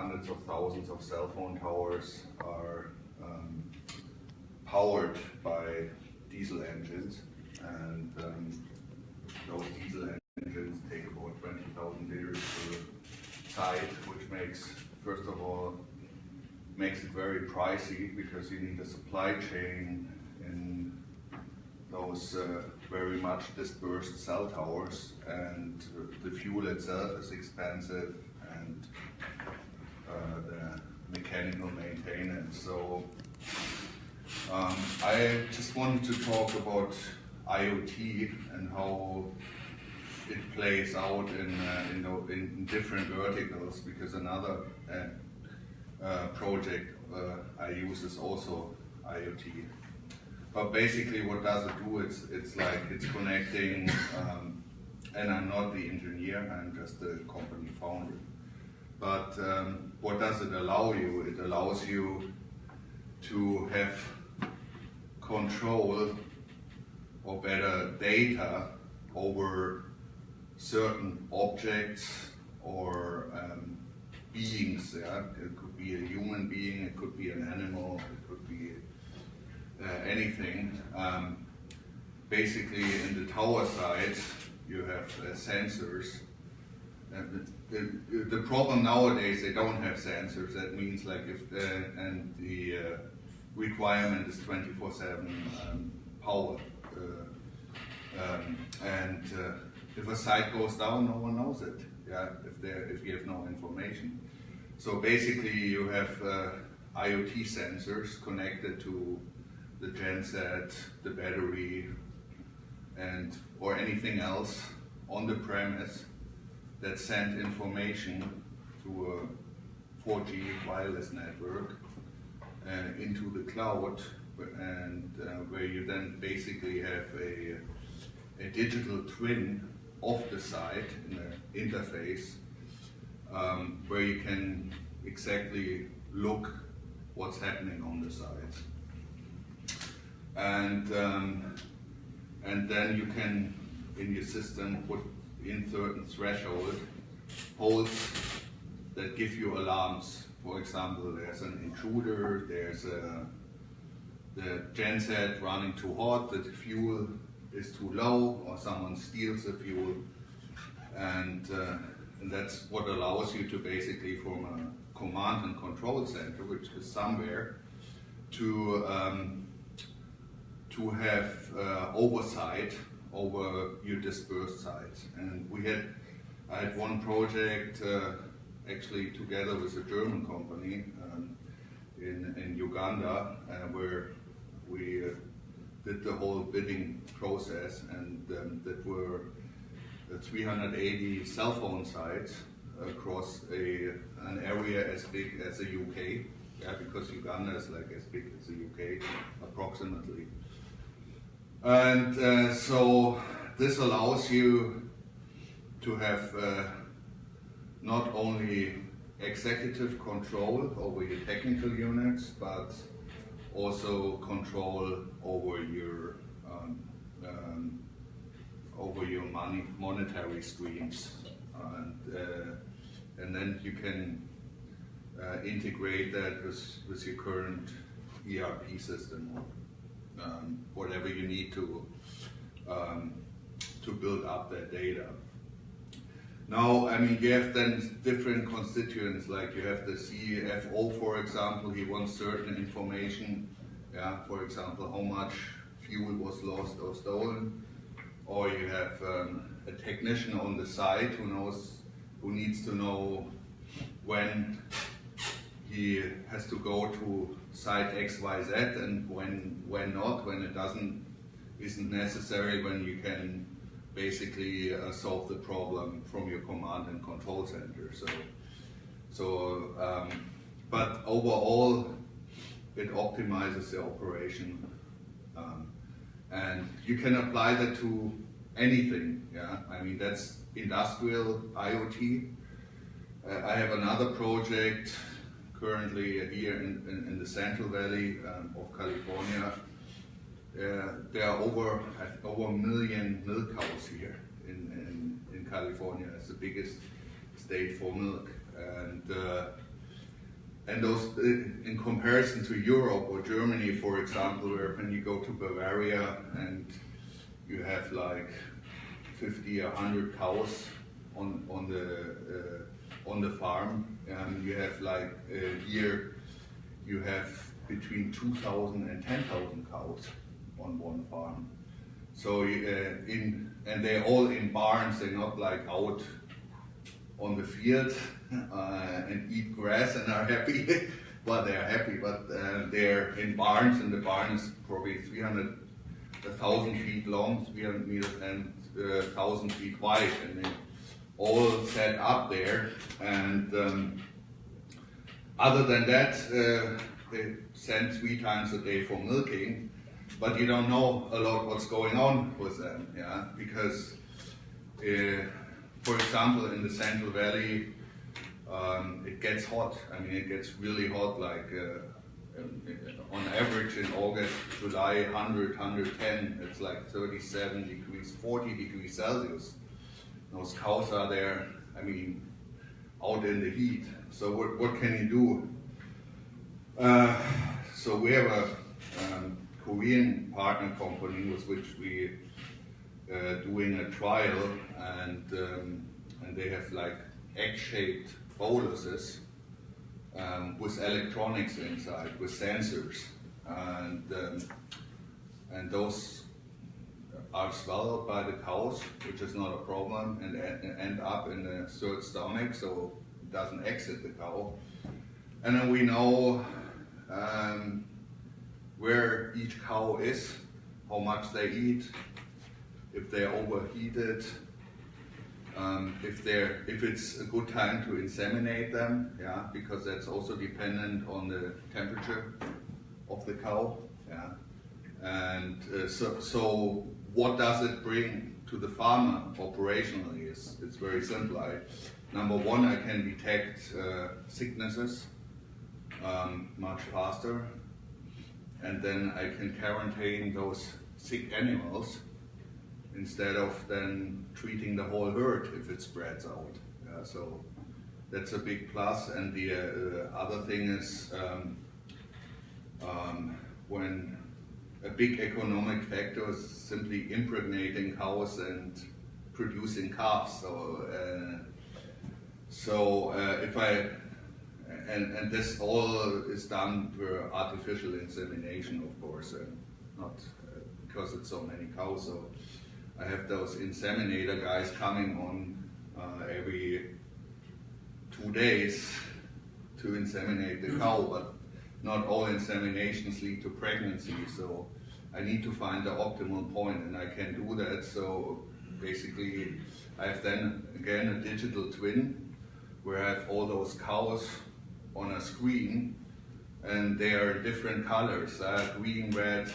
hundreds of thousands of cell phone towers are powered by diesel engines, and those diesel engines take about 20,000 liters per site, which makes, first of all, makes it very pricey because you need a supply chain in those very much dispersed cell towers, and the fuel itself is expensive, and the mechanical maintenance. So I just wanted to talk about IoT and how it plays out in different verticals, because another project I use is also IoT. But basically, what does it do? It's like it's connecting, and I'm not the engineer, I'm just the company founder. But what does it allow you? It allows you to have control, or better, data over certain objects or beings. Yeah? It could be a human being, it could be an animal, it could be anything. Basically, in the tower side, you have sensors. The problem nowadays, they don't have sensors. That means, like, if and the requirement is 24/7 power. If a site goes down, no one knows it. Yeah, if you have no information. So basically, you have IoT sensors connected to the genset, the battery, and or anything else on the premise that send information through a 4G wireless network into the cloud, and where you then basically have a digital twin of the site in an interface, where you can exactly look what's happening on the site. And then you can, in your system, put in certain holds that give you alarms. For example, there's an intruder, there's the genset running too hot, the fuel is too low, or someone steals the fuel, and that's what allows you to basically, from a command and control center, which is somewhere, to have oversight over your dispersed sites. And I had one project actually together with a German company in Uganda, where we did the whole bidding process, and that were 380 cell phone sites across an area as big as the UK, yeah, because Uganda is like as big as the UK approximately. And so this allows you to have not only executive control over your technical units, but also control over your monetary streams, and then you can integrate that with your current ERP system, or whatever you need to build up that data. Now, I mean, you have then different constituents, like you have the CFO, for example. He wants certain information, yeah, for example, how much fuel was lost or stolen. Or you have a technician on the site who needs to know when he has to go to site XYZ, and when not, when it isn't necessary, when you can basically solve the problem from your command and control center. But overall, it optimizes the operation, and you can apply that to anything. Yeah, I mean, that's industrial IoT. I have another project currently here in the Central Valley of California. There are over a million milk cows here in California. It's the biggest state for milk, and and those, in comparison to Europe or Germany, for example, where when you go to Bavaria and you have like 50 or 100 cows on the farm, you have like here you have between 2,000 and 10,000 cows on one farm. So and they're all in barns. They're not like out on the field and eat grass and are happy. Well, they're happy, but they're in barns, and the barn is probably 1,000 feet long, 300 meters, and 1,000 feet wide, and they all set up there. And other than that, they send 3 times a day for milking, but you don't know a lot what's going on with them, yeah, because for example, in the Central Valley, it gets hot. I mean, it gets really hot, like on average in August, July, 100, 110, it's like 37 degrees, 40 degrees Celsius. Those cows are there, I mean, out in the heat. So what can you do? So we have a Korean partner company with which we doing a trial, and they have like egg-shaped boluses with electronics inside, with sensors, and those are swallowed by the cows, which is not a problem, and end up in the third stomach, so it doesn't exit the cow. And then we know where each cow is, how much they eat, if they're overheated, if it's a good time to inseminate them, yeah, because that's also dependent on the temperature of the cow, yeah. And so what does it bring to the farmer operationally? It's very simple. Number one, I can detect sicknesses much faster, and then I can quarantine those sick animals instead of then treating the whole herd if it spreads out. So that's a big plus. And the other thing is when a big economic factor is simply impregnating cows and producing calves. So if I and this all is done through artificial insemination, of course, and not because it's so many cows. So I have those inseminator guys coming on every 2 days to inseminate the cow, but not all inseminations lead to pregnancy. So I need to find the optimal point, and I can do that. So basically, I have then again a digital twin where I have all those cows on a screen, and they are different colors, green, red,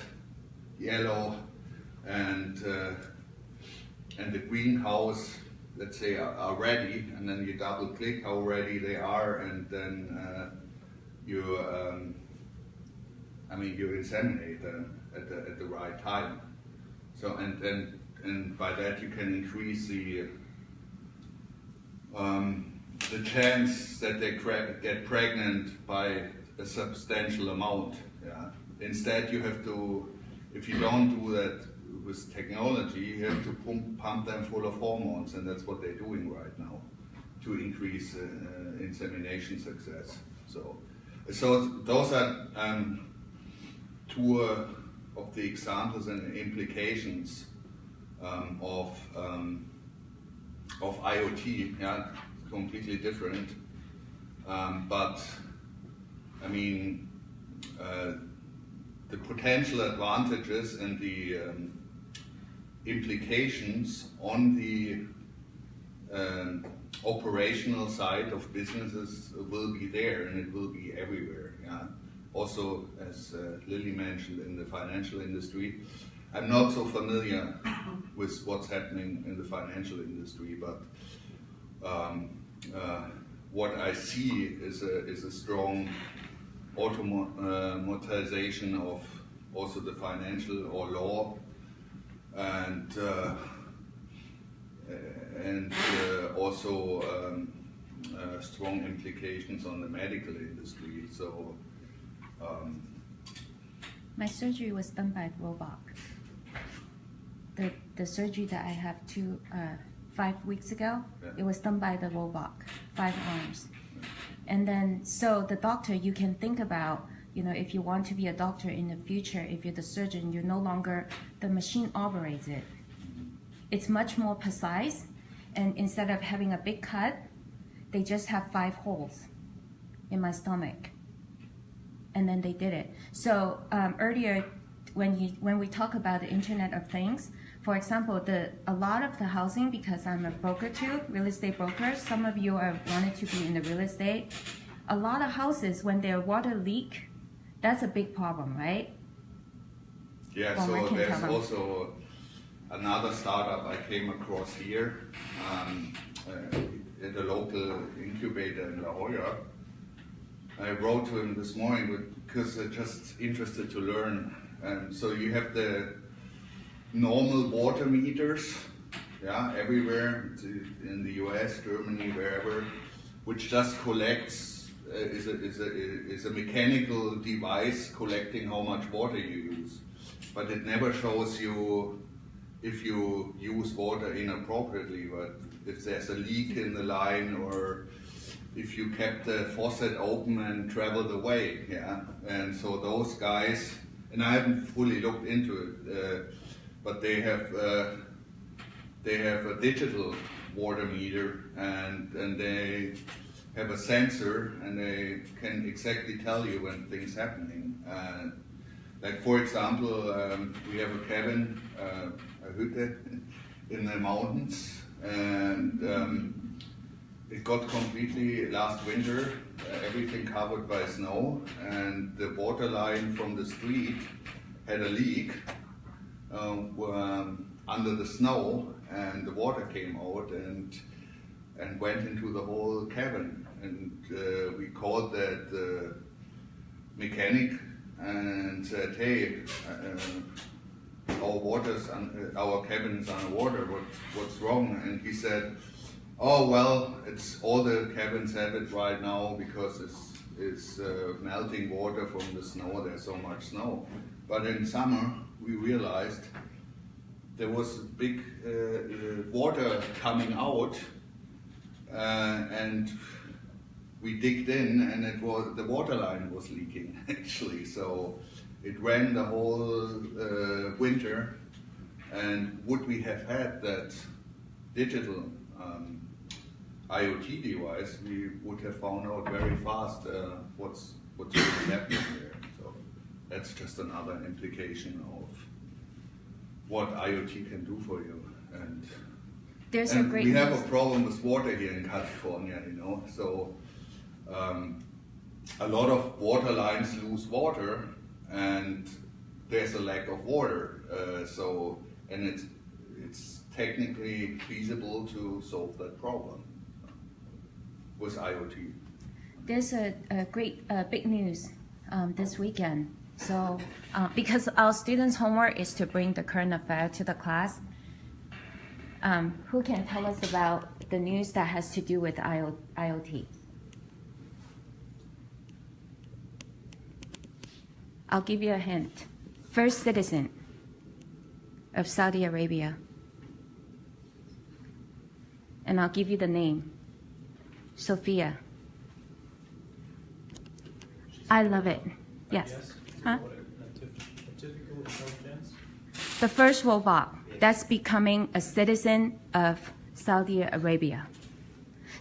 yellow, and the green cows, let's say, are ready, and then you double click how ready they are, and then you inseminate them at the right time. So and by that you can increase the chance that they get pregnant by a substantial amount. Yeah. Instead, you have to, if you don't do that with technology, you have to pump them full of hormones, and that's what they're doing right now to increase insemination success. So those are two of the examples and implications of IoT. Yeah, completely different, but I mean the potential advantages and the implications on the operational side of businesses will be there, and it will be everywhere. Yeah. Also, as Lily mentioned, in the financial industry, I'm not so familiar with what's happening in the financial industry, but what I see is a strong automatization of also the financial or law, and also strong implications on the medical industry. So my surgery was done by robot. The surgery that I have 5 weeks ago, yeah. It was done by the robot, 5 arms. And then, so the doctor, you can think about, you know, if you want to be a doctor in the future, if you're the surgeon, you're no longer, the machine operates it. It's much more precise, and instead of having a big cut, they just have 5 holes in my stomach. And then they did it. So earlier, when we talk about the Internet of Things, for example, a lot of the housing, because I'm a broker too, real estate broker, some of you are wanted to be in the real estate. A lot of houses, when their water leak, that's a big problem, right? Yeah, well, so there's also another startup I came across here at the local incubator in La Jolla. I wrote to him this morning because I'm just interested to learn. So you have the normal water meters, yeah, everywhere in the US, Germany, wherever, which just collects, is a mechanical device collecting how much water you use. But it never shows you if you use water inappropriately, but if there's a leak in the line or if you kept the faucet open and traveled away, yeah. And so those guys, and I haven't fully looked into it, but they have a digital water meter and they have a sensor and they can exactly tell you when things happening. Like for example, we have a cabin, a hütte in the mountains, and it got completely last winter, everything covered by snow, and the water line from the street had a leak under the snow, and the water came out and went into the whole cabin. And we called that mechanic and said, "Hey, our cabin is underwater. What's wrong?" And he said, "Oh well, it's all the cabins have it right now because it's melting water from the snow. There's so much snow. But in summer, we realized there was big water coming out, and we digged in, and the water line was leaking actually. So it ran the whole winter. And would we have had that digital IoT device, we would have found out very fast what's really happening there. So that's just another implication of what IoT can do for you. And we have a problem with water here in California, you know. So a lot of water lines lose water, and there's a lack of water. And it's technically feasible to solve that problem with IoT. There's a great big news this weekend. So because our students' homework is to bring the current affair to the class, who can tell us about the news that has to do with IoT? I'll give you a hint. First citizen of Saudi Arabia. And I'll give you the name. Sophia. I love it. Yes. Huh? Artificial intelligence. The first robot that's becoming a citizen of Saudi Arabia.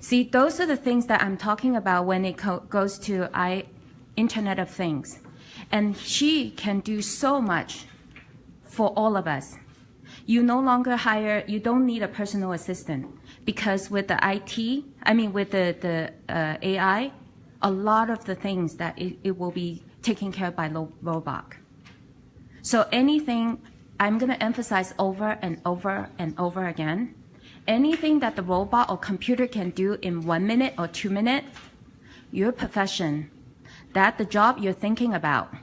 See, those are the things that I'm talking about when it goes to Internet of Things. And she can do so much for all of us. You no longer you don't need a personal assistant, because with the with the AI, a lot of the things that it will be taken care of by robot. So anything, I'm going to emphasize over and over and over again, anything that the robot or computer can do in 1 minute or 2 minutes, your profession, the job you're thinking about,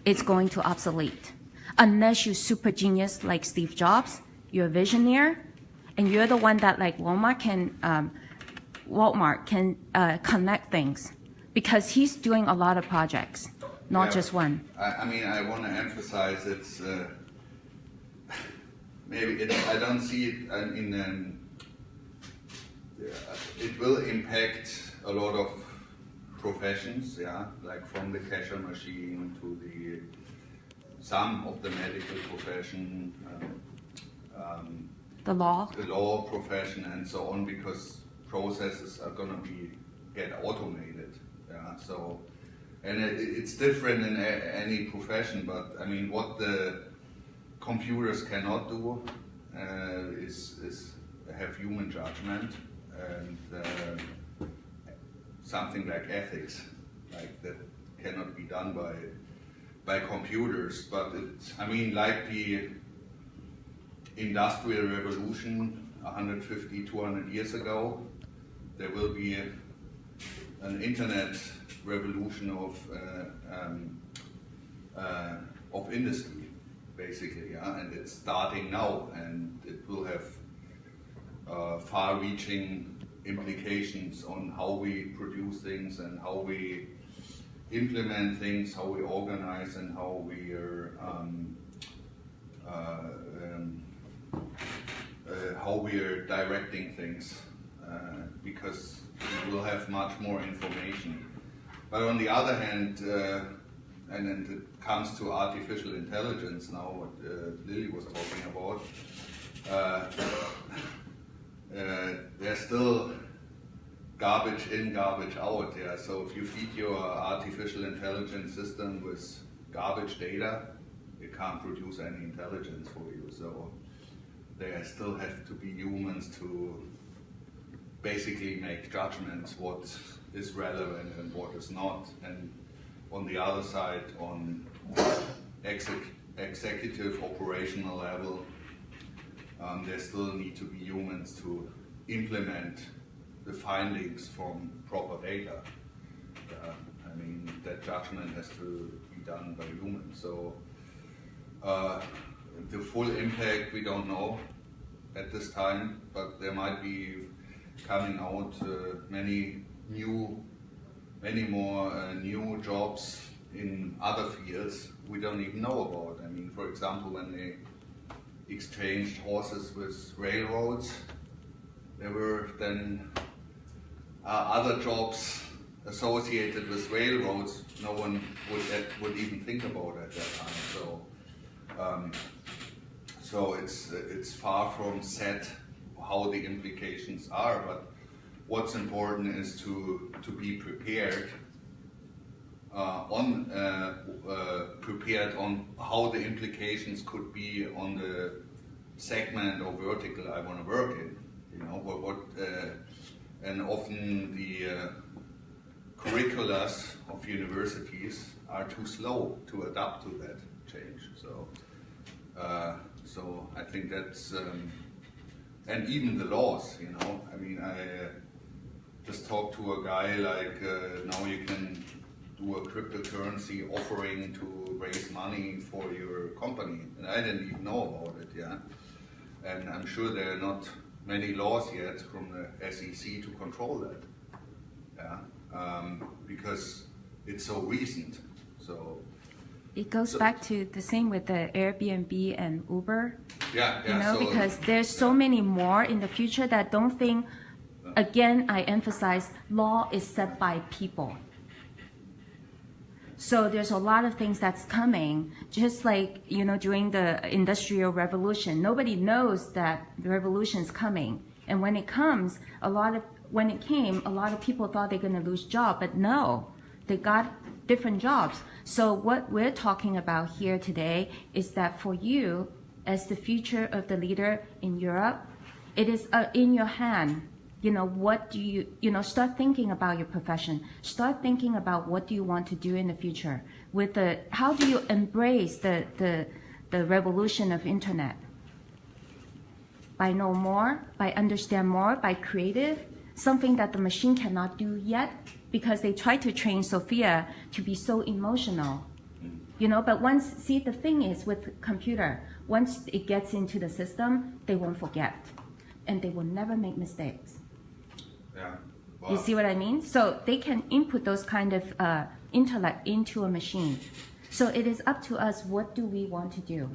it's going to obsolete. Unless you're super genius like Steve Jobs, you're a visionary, and you're the one that like Walmart can Volkmar can connect things, because he's doing a lot of projects, not just one. I mean, I want to emphasize it's I don't see it it will impact a lot of professions, like from the cashier machine to some of the medical profession, The law. the law profession, and so on, because processes are going to get automated. So, and it's different in any profession, but I mean, what the computers cannot do is have human judgment and something like ethics, like that cannot be done by computers. But I mean, like the Industrial Revolution 150, 200 years ago, there will be an internet revolution of industry, basically, and it's starting now, and it will have far-reaching implications on how we produce things and how we implement things, how we organize, and how we are directing things, because we will have much more information. But on the other hand, and then it comes to artificial intelligence now, what Lily was talking about, there's still garbage in, garbage out. So if you feed your artificial intelligence system with garbage data, it can't produce any intelligence for you. So there still have to be humans to basically make judgments what is relevant and what is not. And on the other side, on executive operational level, there still need to be humans to implement the findings from proper data. I mean, that judgment has to be done by humans. So the full impact we don't know at this time, but there might be coming out many more new jobs in other fields we don't even know about. I mean, for example, when they exchanged horses with railroads, there were then other jobs associated with railroads no one would even think about at that time. So it's far from set how the implications are, but what's important is to be prepared prepared on how the implications could be on the segment or vertical I want to work in. And often the curriculums of universities are too slow to adapt to that change. So I think that's and even the laws. I mean, I just talked to a guy like now you can do a cryptocurrency offering to raise money for your company, and I didn't even know about it. And I'm sure there are not many laws yet from the SEC to control that. Because it's so recent. So it goes back to the same with the Airbnb and Uber. Because there's so many more in the future that don't think. Again, I emphasize law is set by people. So there's a lot of things that's coming, just like, during the Industrial Revolution. Nobody knows that the revolution is coming. And when it comes, when it came, a lot of people thought they're going to lose jobs, but no, they got different jobs. So what we're talking about here today is that for you, as the future of the leader in Europe, it is in your hand. What do you, start thinking about your profession. Start thinking about what do you want to do in the future. How do you embrace the revolution of internet? By know more, by understand more, by creative, something that the machine cannot do yet, because they try to train Sophia to be so emotional. But the thing is with computer, once it gets into the system, they won't forget. And they will never make mistakes. You see what I mean? So they can input those kind of intellect into a machine. So it is up to us, what do we want to do?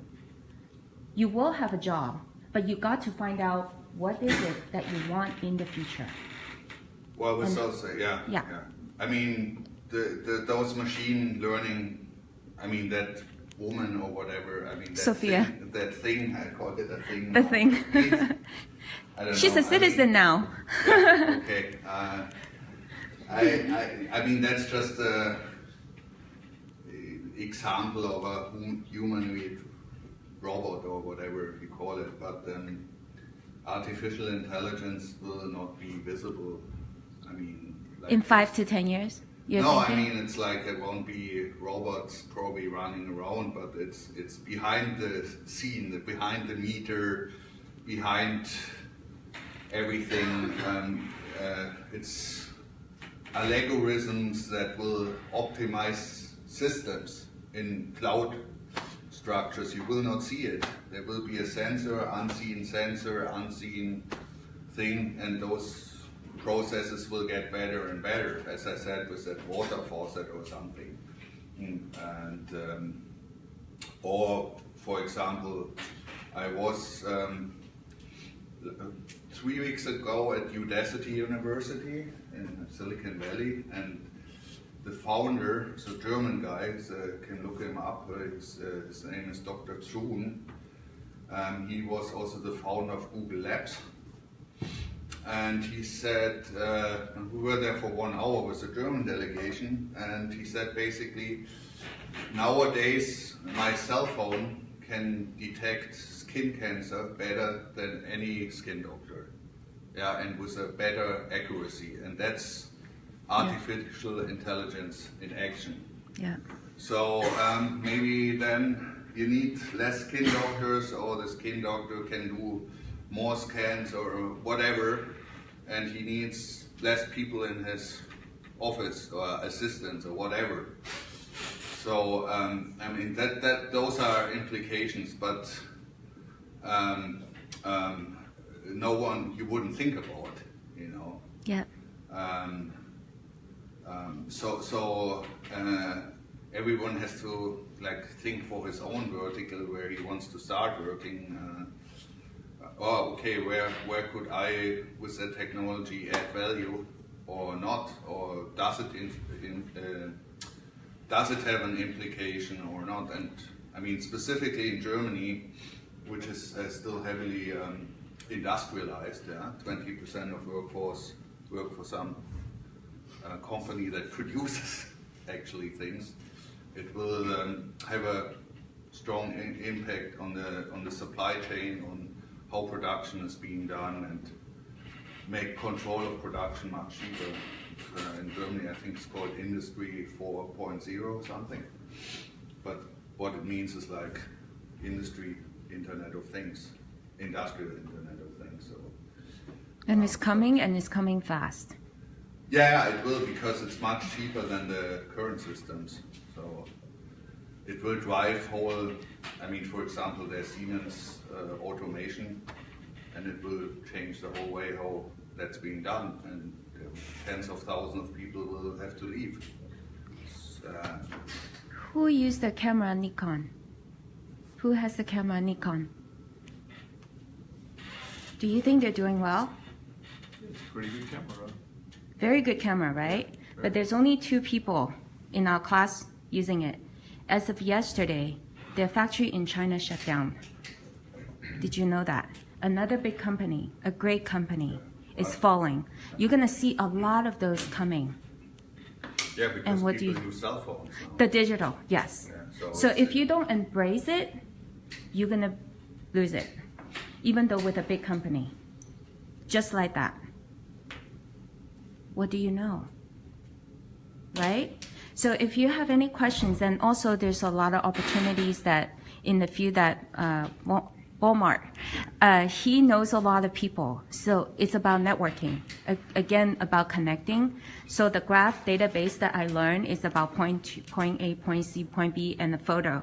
You will have a job, but you got to find out what is it that you want in the future. Well, we also, Yeah. I mean, those machine learning, I mean, that woman or whatever, I mean, Sophia. That thing, I call it a thing. The thing. I don't She's know. a citizen now. Yeah, okay. I mean, that's just an example of a humanoid robot or whatever you call it, but artificial intelligence will not be visible. I mean, like In 5 to 10 years? No, I mean, it's like it won't be robots probably running around, but it's behind the scene, behind the meter, behind everything. It's algorithms that will optimize systems in cloud structures. You will not see it. There will be a sensor, unseen thing, and those processes will get better and better, as I said, with that water faucet or something. And or, for example, I was 3 weeks ago at Udacity University in Silicon Valley, and the founder, is a German guy, can look him up, his name is Dr. Zhun. He was also the founder of Google Labs. And he said, we were there for 1 hour with the German delegation, and he said basically, nowadays my cell phone can detect skin cancer better than any skin doctor, yeah, and with a better accuracy, and that's artificial intelligence in action. Yeah. So maybe then you need less skin doctors, or the skin doctor can do more scans or whatever, and he needs less people in his office or assistants or whatever. So I mean that those are implications, but no one you wouldn't think about, you know. Yeah. So everyone has to like think for his own vertical where he wants to start working. Okay, where could I, with that technology, add value or not, or does it have an implication or not? And I mean, specifically in Germany, which is still heavily industrialized, 20% of workforce work for some company that produces actually things. It will have a strong impact on the supply chain, on how production is being done, and make control of production much cheaper. In Germany, I think it's called Industry 4.0 something. But what it means is like industry Internet of Things, industrial Internet of Things. So, And it's coming, and it's coming fast. Yeah, it will, because it's much cheaper than the current systems. So it will drive whole, I mean, for example, there's Siemens automation, and it will change the whole way how that's being done, and tens of thousands of people will have to leave. Who used the camera Nikon? Who has the camera Nikon? Do you think they're doing well? It's a pretty good camera. Very good camera, right? But there's only 2 people in our class using it. As of yesterday, their factory in China shut down. Did you know that? Another big company, a great company, is falling. You're going to see a lot of those coming. Yeah, because And what people use cell phones now. The digital, yes. Yeah, So if you don't embrace it, you're going to lose it, even though with a big company. Just like that. What do you know? Right? So if you have any questions, and also there's a lot of opportunities that in the field that Volkmar, he knows a lot of people. So it's about networking, again, about connecting. So the graph database that I learned is about point A, point C, point B, and the photo.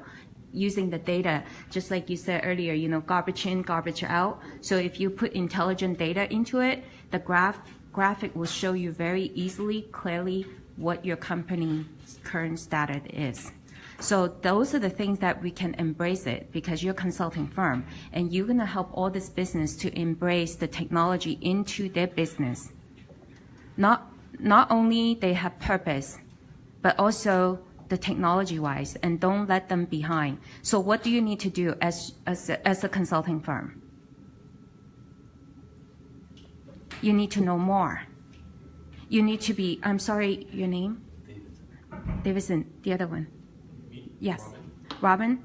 Using the data, just like you said earlier, you know, garbage in, garbage out. So if you put intelligent data into it, the graph graphic will show you very easily, clearly, what your company's current status is. So those are the things that we can embrace it because you're a consulting firm and you're going to help all this business to embrace the technology into their business. Not only they have purpose, but also the technology-wise, and don't let them behind. So what do you need to do as a consulting firm? You need to know more. You need to be, I'm sorry, your name? Davidson, the other one. Yes, Robin.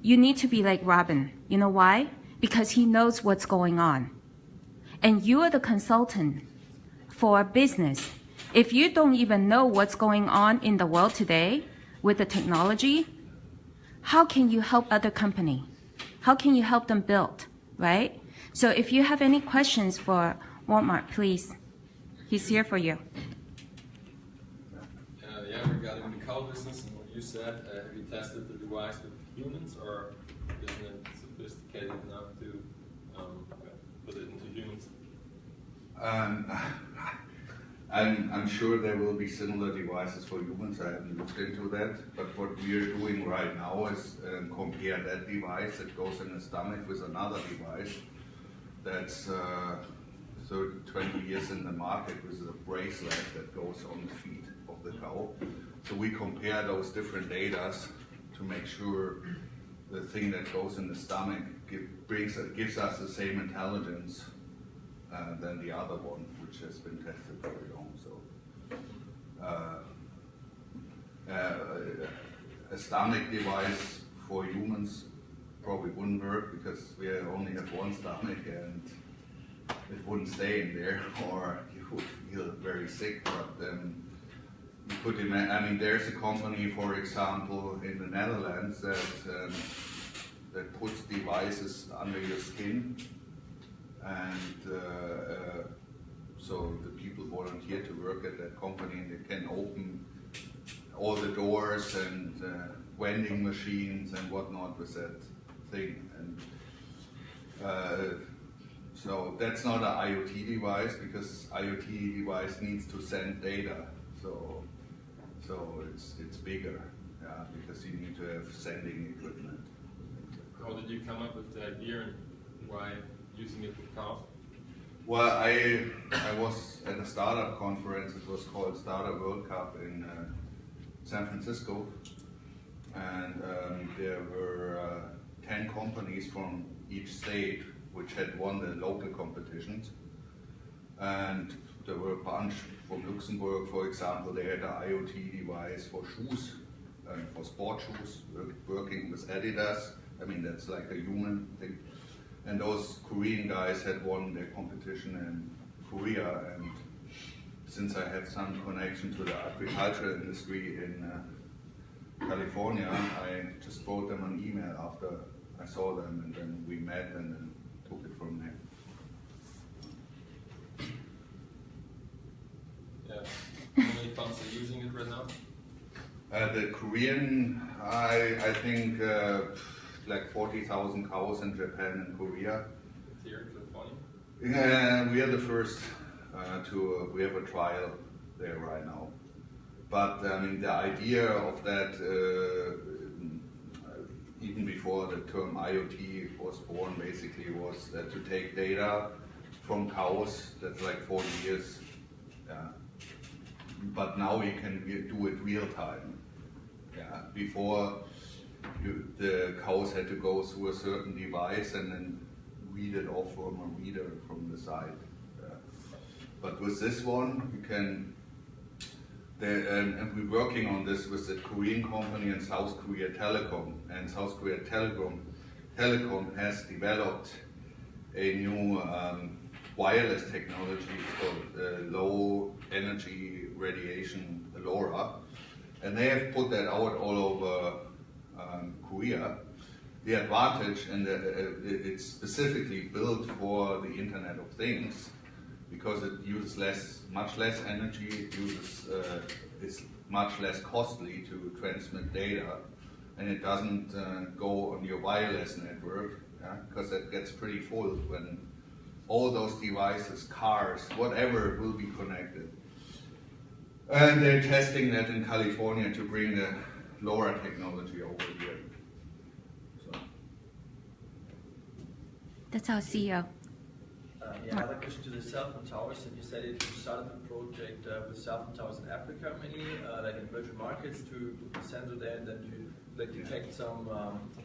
You need to be like Robin. You know why? Because he knows what's going on. And you are the consultant for a business. If you don't even know what's going on in the world today with the technology, how can you help other company? How can you help them build, right? So if you have any questions for Volkmar, please. He's here for you. Yeah, regarding the cow business and what you said, have you tested the device with humans, or isn't it sophisticated enough to put it into humans? I'm sure there will be similar devices for humans. I haven't looked into that. But what we are doing right now is compare that device that goes in the stomach with another device that's 20 years in the market with a bracelet that goes on the feet of the cow. So we compare those different data to make sure the thing that goes in the stomach gives us the same intelligence than the other one, which has been tested very long. So a stomach device for humans probably wouldn't work because we only have one stomach and it wouldn't stay in there, or you would feel very sick. But you could imagine. I mean, there's a company, for example, in the Netherlands that puts devices under your skin, and so the people volunteer to work at that company, and they can open all the doors and vending machines and whatnot with that thing. And so that's not an IoT device because IoT device needs to send data. So it's bigger, yeah, because you need to have sending equipment. How did you come up with the idea and why using it with cows? Well, I was at a startup conference. It was called Startup World Cup in San Francisco, and there were 10 companies from each state which had won the local competitions, and there were a bunch from Luxembourg, for example. They had an IoT device for shoes, for sport shoes, working with Adidas. I mean, that's like a human thing. And those Korean guys had won their competition in Korea, and since I have some connection to the agricultural industry in California, I just wrote them an email after I saw them, and then we met and then took it from there. Yeah. How many farms are using it right now? The Korean, I think like 40,000 cows in Japan and Korea. Here in California? Yeah, we are the first we have a trial there right now. But I mean, the idea of that, even before the term IoT was born, basically was to take data from cows. That's like 40 years. But now you can do it real time. Yeah. Before, the cows had to go through a certain device and then read it off from a reader from the side. But with this one, you can, and we're working on this with the Korean company and South Korea Telecom. And South Korea Telecom has developed a new wireless technology called low energy radiation LoRa. And they have put that out all over Korea. The advantage, and it's specifically built for the Internet of Things, because it uses much less energy, it's much less costly to transmit data, and it doesn't go on your wireless network, because that gets pretty full when all those devices, cars, whatever will be connected. And they're testing that in California to bring the LoRa technology over here. So. That's our CEO. Another question to the cell phone towers. And you said you started the project with cell phone towers in Africa, mainly, like in emerging markets, to put the sensor there and then to detect some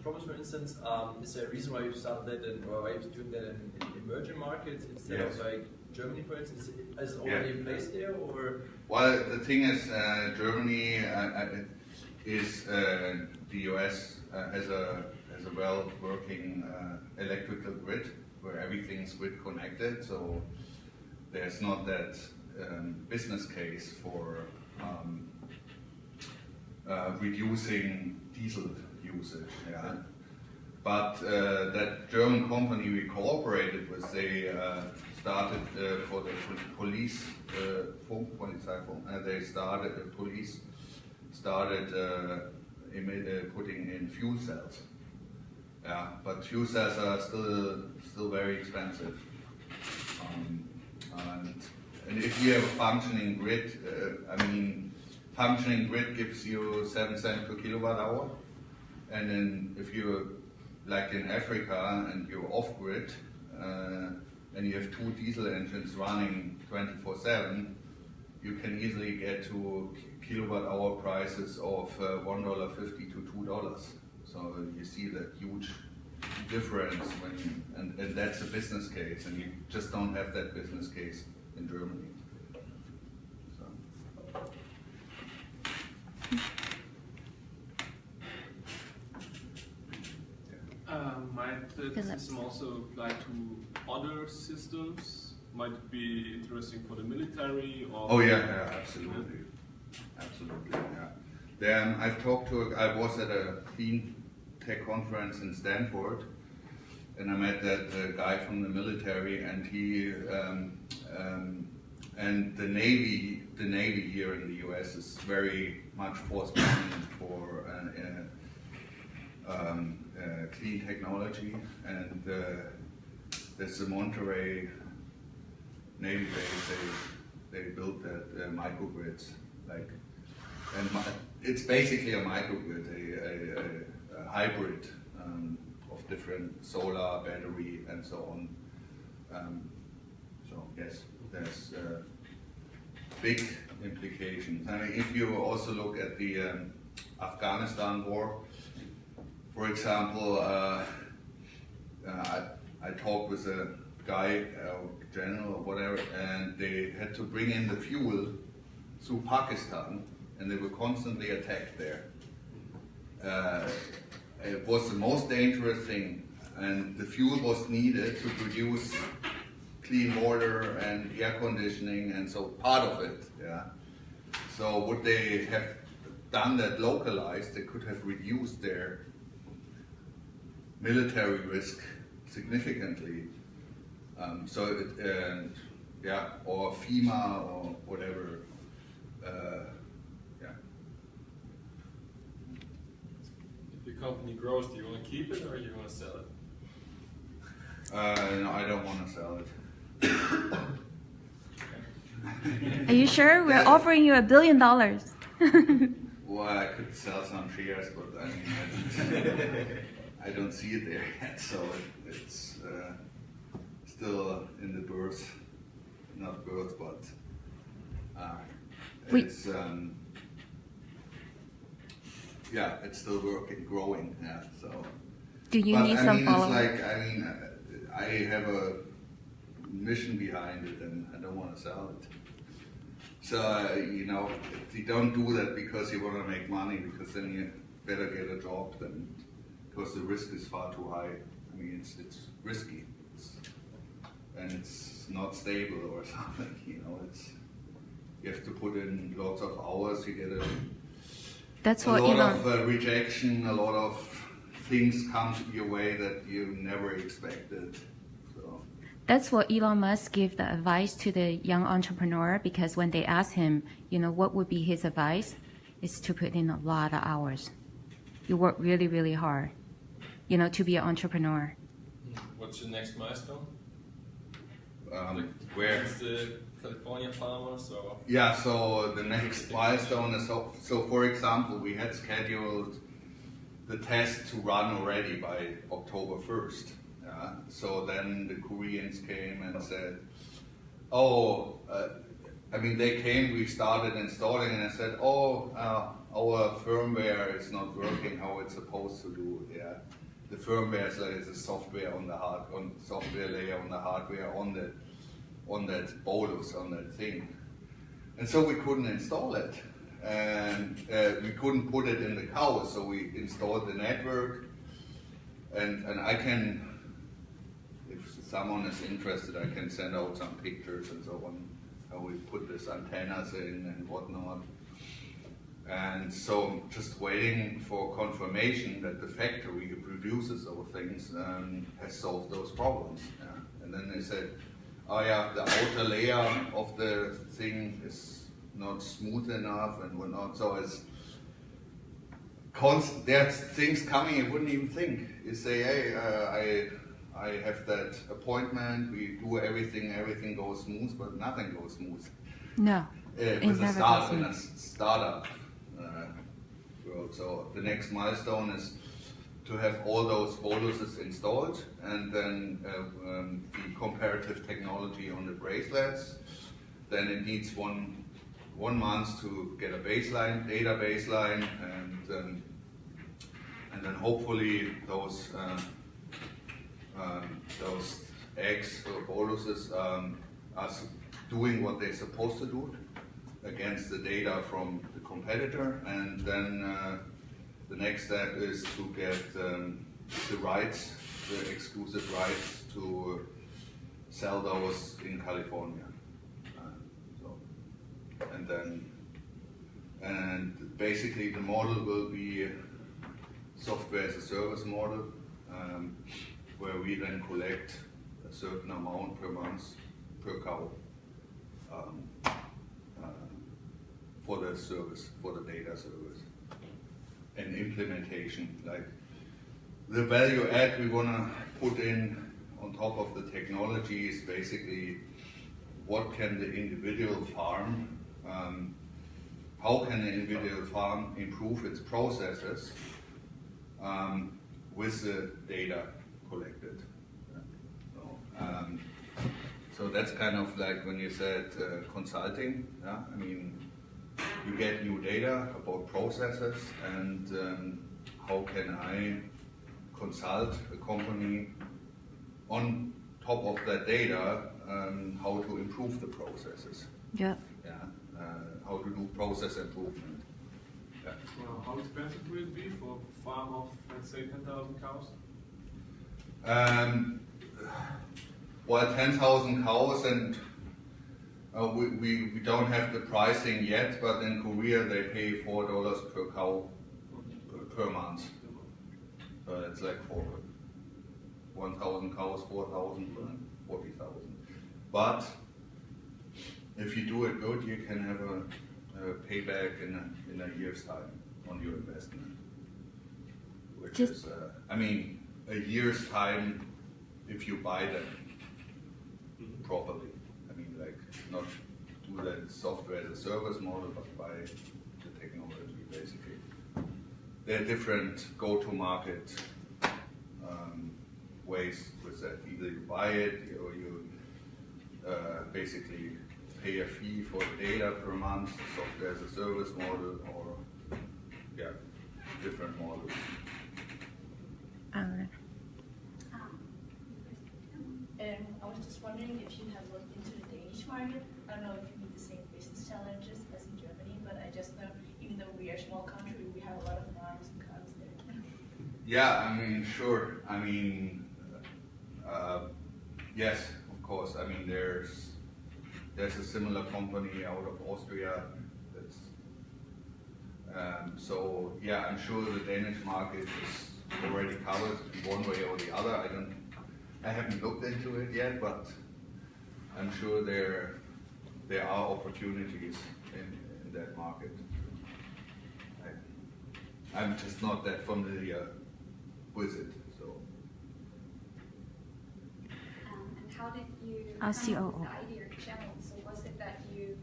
problems, for instance. Is there a reason why you started that, or why you're doing that in emerging markets instead of like Germany, for instance? Is it already in place there, or? Well, the thing is, Germany is the US has a well-working electrical grid where everything's grid connected, so there's not that business case for reducing diesel usage. Yeah. But that German company we cooperated with, they started for the police, they started, the police started putting in fuel cells. Yeah, but fuel cells are still very expensive. And if you have a functioning grid, functioning grid gives you 7 cents per kilowatt hour. And then if you're like in Africa and you're off grid, and you have 2 diesel engines running 24/7, you can easily get to kilowatt hour prices of $1.50 to $2. So you see that huge difference and that's a business case, and you just don't have that business case in Germany. So. Might the system also apply to other systems? Might it be interesting for the military? Or oh yeah, absolutely. Absolutely, yeah. Then I was at a clean tech conference in Stanford, and I met that guy from the military, and he and the Navy here in the US is very much forthcoming for clean technology, and there's the Monterey Navy base. They built that microgrids, it's basically a microgrid, a hybrid of different solar, battery, and so on. So yes, there's big implications. I mean, if you also look at the Afghanistan war, for example, I talked with a guy, general or whatever, and they had to bring in the fuel through Pakistan, and they were constantly attacked there. It was the most dangerous thing, and the fuel was needed to produce clean water and air conditioning, and so part of it. Yeah. So would they have done that localized, they could have reduced their military risk significantly. Or FEMA or whatever. If your company grows, do you want to keep it or do you want to sell it? No, I don't want to sell it. Are you sure? We're offering you $1 billion. Well, I could sell some shares, but I don't see it there yet, so it's still in the birth, not birth, but it's it's still growing. Yeah, so. Do you need some followers? I have a mission behind it, and I don't want to sell it. So you don't do that because you want to make money, because then you better get a job because the risk is far too high. I mean, it's risky, and it's not stable or something. You have to put in lots of hours. You get a lot of rejection. A lot of things come your way that you never expected. So. That's what Elon Musk gave the advice to the young entrepreneur, because when they asked him, what would be his advice, is to put in a lot of hours. You work really, really hard, to be an entrepreneur. What's your next milestone? where It's the California farmers, or yeah. So the next milestone is so. For example, we had scheduled the test to run already by October 1st. Yeah? So then the Koreans came and said, "Oh, they came. We started installing, and I said, "Oh, our firmware is not working how it's supposed to do." Yeah, the firmware is a software on the software layer on the hardware on that bolus on that thing, and so we couldn't install it, and we couldn't put it in the cows. So we installed the network, and I can, if someone is interested, I can send out some pictures and so on. How we put these antennas in and whatnot. And so I'm just waiting for confirmation that the factory who produces those things has solved those problems. Yeah. And then they said, oh yeah, the outer layer of the thing is not smooth enough and whatnot. So it's constant, there's things coming you wouldn't even think. You say, hey, I have that appointment, we do everything goes smooth, but nothing goes smooth. No, With a startup world. So the next milestone is to have all those boluses installed, and then the comparative technology on the bracelets. Then it needs one month to get a data baseline, and then hopefully those eggs or boluses are doing what they're supposed to do against the data from the competitor, and then the next step is to get the exclusive rights to sell those in California. And basically the model will be a software as a service model, where we then collect a certain amount per month per cow for the service, for the data service and implementation. Like the value add we want to put in on top of the technology is basically what can the individual farm, how can the individual farm improve its processes with the data collected. So that's kind of like when you said consulting. Yeah? I mean, you get new data about processes, and how can I consult a company on top of that data, how to improve the processes. Yeah. Yeah. How to do process improvement. Yeah. Well, how expensive will it be for a farm of, let's say, 10,000 cows? Well, 10,000 cows, and we don't have the pricing yet, but in Korea they pay $4 per cow per month. So it's like 1,000 cows, 4,000, 40,000. But if you do it good, you can have a payback in a year's time on your investment. Which is, a year's time if you buy them properly. Not do the software as a service model, but buy the technology basically. There are different go-to-market ways with that. Either you buy it or you basically pay a fee for the data per month, software as a service model, or different models. I was just wondering if you have looked into the Danish market. I don't know if you meet the same business challenges as in Germany, but I just know, even though we are a small country, we have a lot of farms and cows there. Yeah, sure. Yes, of course. There's a similar company out of Austria that's so yeah, I'm sure the Danish market is already covered in one way or the other. I haven't looked into it yet, but I'm sure there are opportunities in that market. I'm just not that familiar with it. So. And how did you Our come up with COO. the idea channel? So was it that you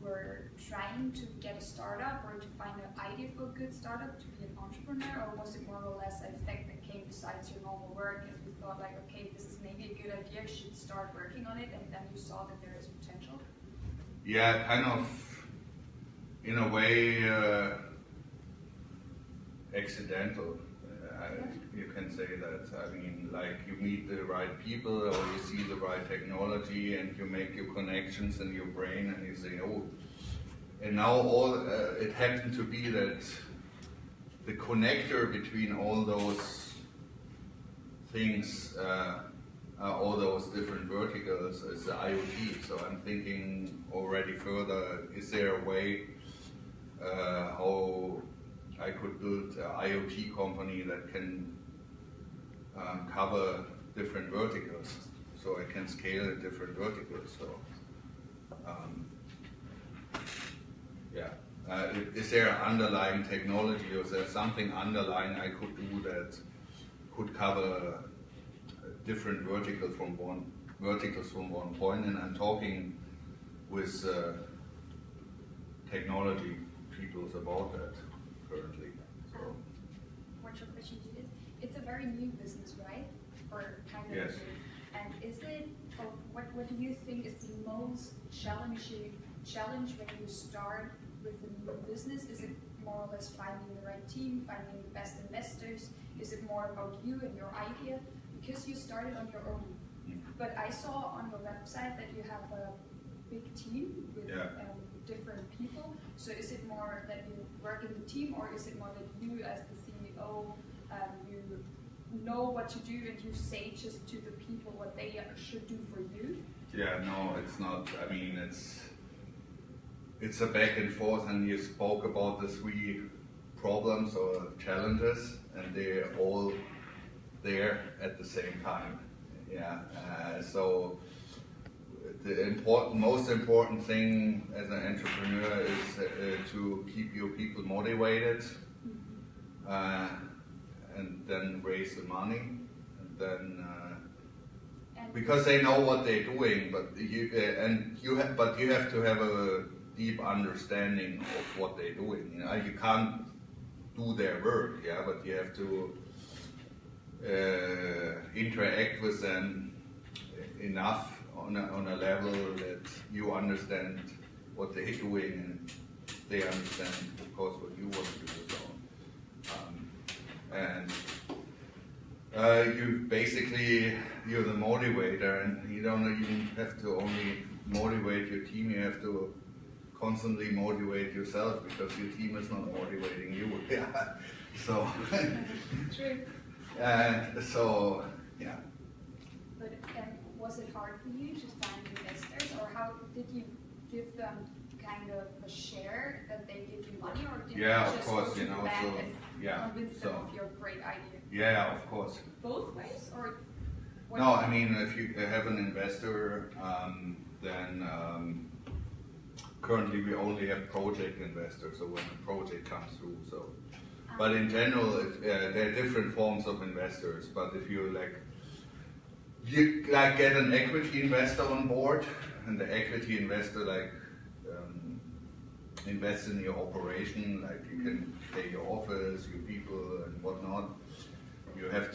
were trying to get a startup or to find an idea for a good startup to be an entrepreneur, or was it more or less an effect that came besides your normal work and you thought like, okay, this is maybe a good idea, I should start working on it, and then you saw that there is potential? Yeah, kind of, in a way, accidental. You can say that. I mean, like you meet the right people or you see the right technology and you make your connections in your brain and you say, oh, and now it happened to be that the connector between all those things, all those different verticals is the IoT. So I'm thinking already further, is there a way how I could build an IoT company that can cover different verticals, so I can scale in different verticals. So, is there an underlying technology, or is there something underlying I could do that could cover different verticals from one point? And I'm talking with technology people about that currently. So. What's your question to this? It's a very new business, right? Or kind of Yes. new. And is it, or what do you think is the most challenge when you start with a new business? Is it more or less finding the right team, finding the best investors? Is it more about you and your idea? Because you started on your own. But I saw on your website that you have a big team with different people. So is it more that you work in the team, or is it more that you as the CEO, you know what to do and you say just to the people what they should do for you? Yeah, no, it's not. I mean, it's a back and forth, and you spoke about the 3 problems or challenges, and they're all there at the same time. Yeah, so the most important thing as an entrepreneur is to keep your people motivated, and then raise the money, and then because they know what they're doing, but you have to have a deep understanding of what they're doing. You know, you can't do their work, but you have to interact with them enough on a level that you understand what they're doing and they understand, of course, what you want to do. And you're the motivator, and you don't even have to only motivate your team, you have to constantly motivate yourself, because your team is not motivating you. Yeah. So True. So yeah. But was it hard for you to find investors, or how did you give them kind of a share that they give you money, or did you of just course, go to you know, the bank so, and convince them of your great idea? Yeah, of course. Both ways, or? No, I mean, if you have an investor, then currently we only have project investors, so when a project comes through. So, but in general, there are different forms of investors. But if you get an equity investor on board, and the equity investor invests in your operation, like you can pay your office, your people, and whatnot. You have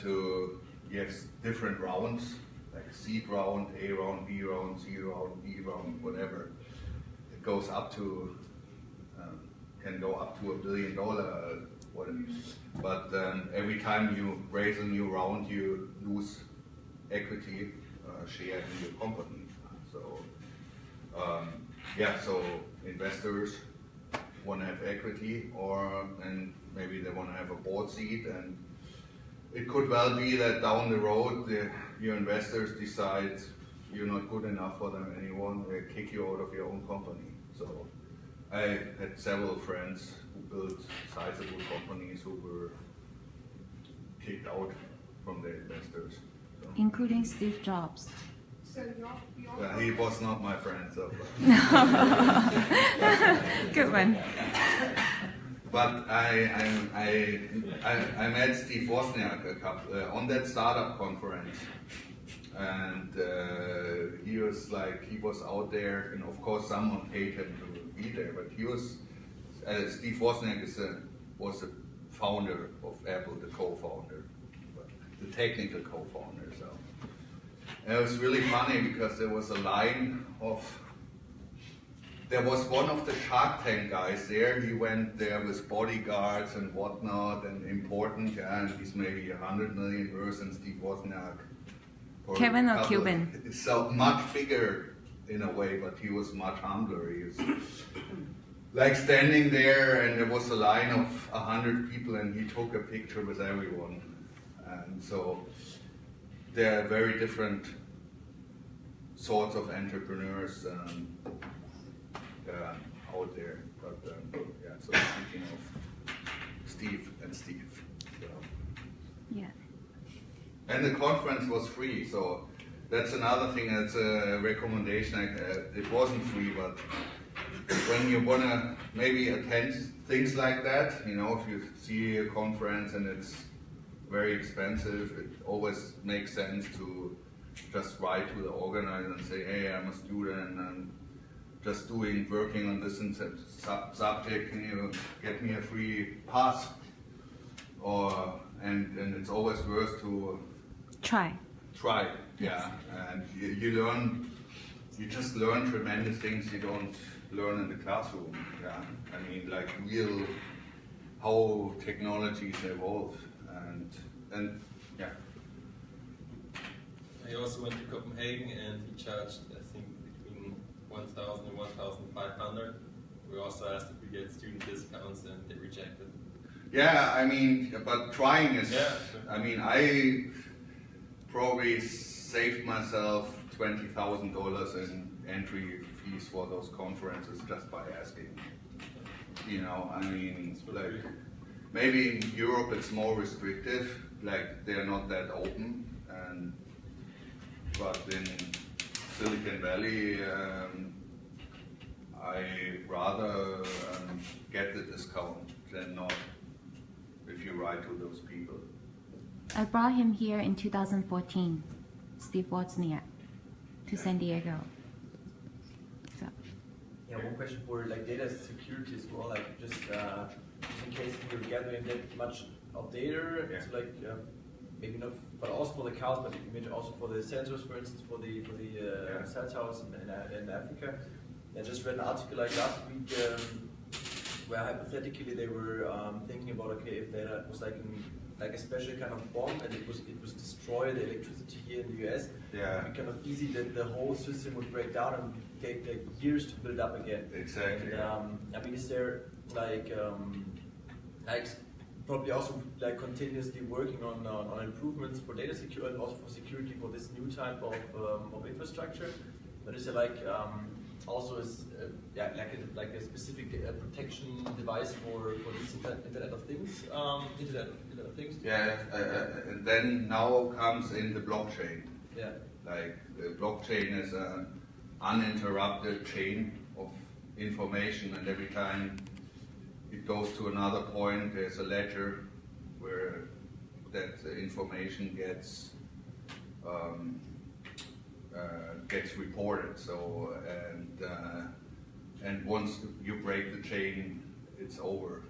different rounds, like seed round, A round, B round, C round, D round, whatever. It goes up to, can go up to $1 billion, whatever. But every time you raise a new round, you lose equity share in your company. So, so investors want to have equity, and maybe they want to have a board seat, and it could well be that down the road your investors decide you're not good enough for them anymore, they kick you out of your own company. So I had several friends who built sizable companies who were kicked out from their investors. So. Including Steve Jobs. So He was not my friend, so. Good one. But I met Steve Wozniak on that startup conference. and he was out there, and of course someone paid him to be there, but he was, Steve Wozniak was the founder of Apple, the co-founder, the technical co-founder. So and it was really funny because there was one of the Shark Tank guys there. He went there with bodyguards and whatnot, and important, and he's maybe 100 million worse than Steve Wozniak. Kevin or Cuban? So much bigger in a way, but he was much humbler. He was like standing there, and there was a line of 100 people, and he took a picture with everyone. And so they're very different sorts of entrepreneurs out there. But yeah, so speaking of Steve and Steve. So. Yeah. And the conference was free, so that's another thing. That's a recommendation. It wasn't free, but when you wanna maybe attend things like that, if you see a conference and it's very expensive, it always makes sense to just write to the organizer and say, hey, I'm a student and I'm just working on this subject. Can you get me a free pass? And it's always worth to try, yeah. And you just learn tremendous things you don't learn in the classroom. Yeah, I mean, like how technologies evolve, and yeah. I also went to Copenhagen, and he charged, I think, between 1,000 and 1,500. We also asked if we get student discounts, and they rejected. Yeah, I mean, but trying is. Yeah, sure. I mean, I probably saved myself $20,000 in entry fees for those conferences just by asking. I mean, like maybe in Europe it's more restrictive, like they're not that open, but in Silicon Valley, I rather get the discount than not if you write to those people. I brought him here in 2014, Steve Wozniak, to San Diego. So. Yeah, one question for data security as well, just in case you're gathering that much of data, Yeah. so maybe not, but also for the cows, but maybe also for the sensors, for instance, for the cell towers in Africa. I just read an article last week where hypothetically they were thinking about, okay, if there was like a special kind of bomb and it was destroy the electricity here in the US, Yeah. it'd be kind of easy that the whole system would break down and take years to build up again. Exactly. And, I mean, is there probably also continuously working on improvements for data security and also for security for this new type of infrastructure? But is there also a specific protection device for this Internet of Things? Internet of Things. Yeah, and then now comes in the blockchain. Yeah. Like the blockchain is an uninterrupted chain of information, and every time it goes to another point, there's a ledger where that information gets reported. So and once you break the chain, it's over.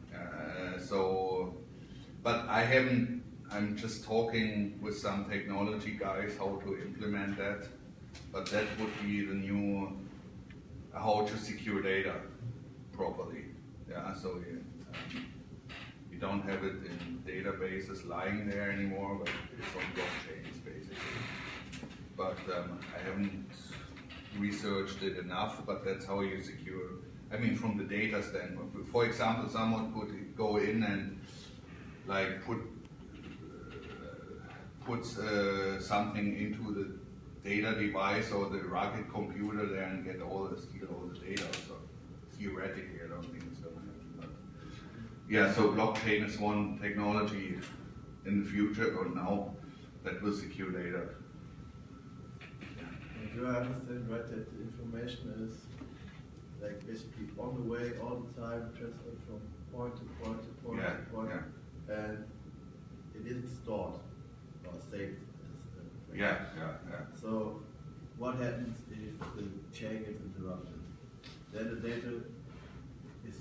But I'm just talking with some technology guys how to implement that. But that would be the new how to secure data properly. Yeah, so you don't have it in databases lying there anymore, but it's on blockchains basically. But I haven't researched it enough, but that's how you secure. I mean, from the data standpoint. For example, someone could go in and put something into the data device or the rugged computer there and steal all the data. So theoretically, I don't think it's going to happen. But yeah, so blockchain is one technology in the future or now that will secure data. Do I understand right that the information is basically on the way all the time, transferred from point to point to point to point, and it isn't stored or saved? Yeah. So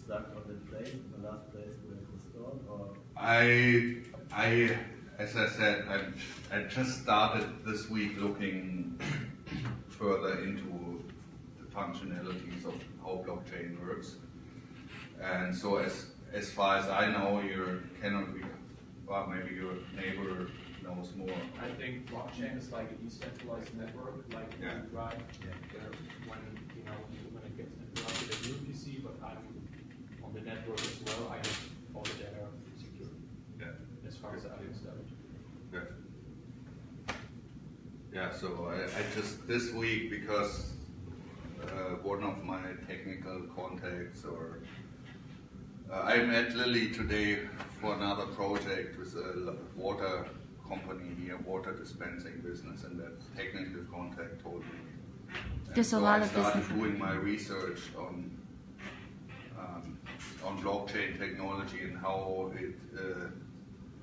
stuck on the place, the last place where it was stored, or? As I said, I just started this week looking further into the functionalities of how blockchain works. And so as far as I know, you cannot be, well, maybe your neighbor knows more. I think blockchain is like a decentralized network, like Yeah. right? Where when when it gets interrupted at your PC, but I'm on the network as well, I have all the data secure. Yeah. As far as I understand it. Yeah, so I just this week, because one of my technical contacts, or I met Lily today for another project with a water company here, water dispensing business, and that technical contact told me. And There's so a lot I of started business. doing my research on blockchain technology and how it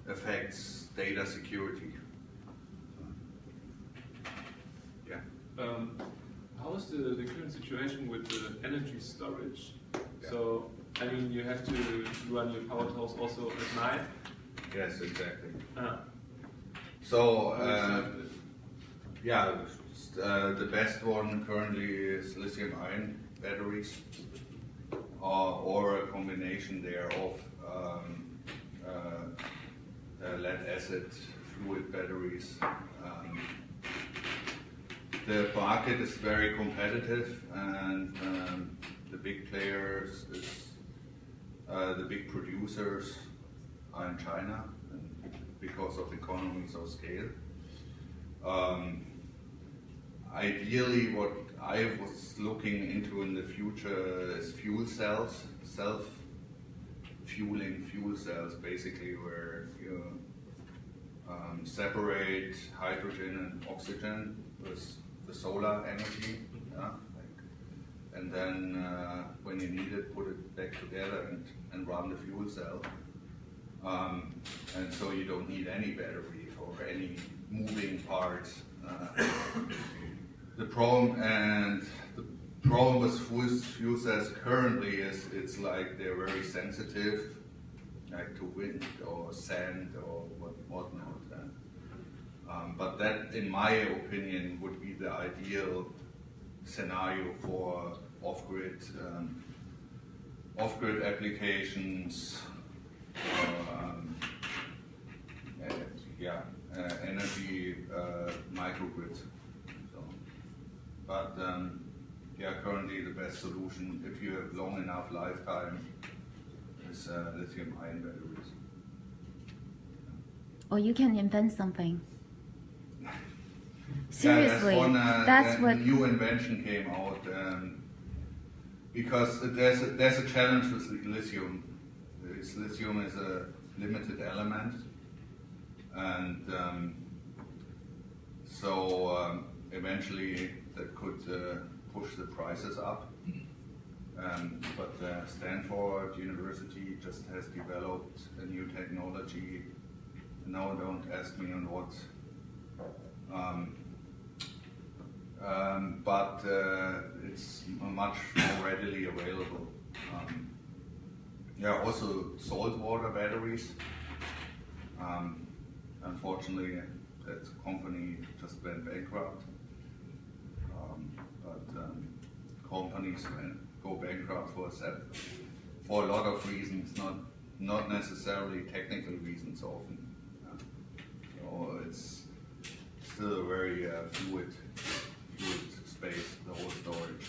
affects data security. Yeah. How is the current situation with the energy storage? Yeah. So, I mean, you have to run your power tools also at night. Yes, exactly. Ah. So, the best one currently is lithium-ion batteries, or a combination thereof, lead-acid fluid batteries. The market is very competitive, and the big players, the big producers are in China, because of economies of scale. Ideally, what I was looking into in the future is fuel cells, self-fueling fuel cells, basically, where you separate hydrogen and oxygen with the solar energy, and then when you need it, put it back together and run the fuel cell. And so you don't need any battery or any moving parts. The problem with fuel cells currently is it's like they're very sensitive, like to wind or sand or whatnot. But that, in my opinion, would be the ideal scenario for off-grid applications. Energy microgrids. So, but currently the best solution, if you have long enough lifetime, is lithium-ion batteries. Or you can invent something. Seriously, that's what new invention came out. Because there's a challenge with lithium. Lithium is a limited element. And so eventually that could push the prices up. But Stanford University just has developed a new technology. Now don't ask me on what. But it's much more readily available. Also saltwater batteries. Unfortunately, that company just went bankrupt. Companies go bankrupt for a lot of reasons, not necessarily technical reasons often. So it's still a very fluid space, the whole storage.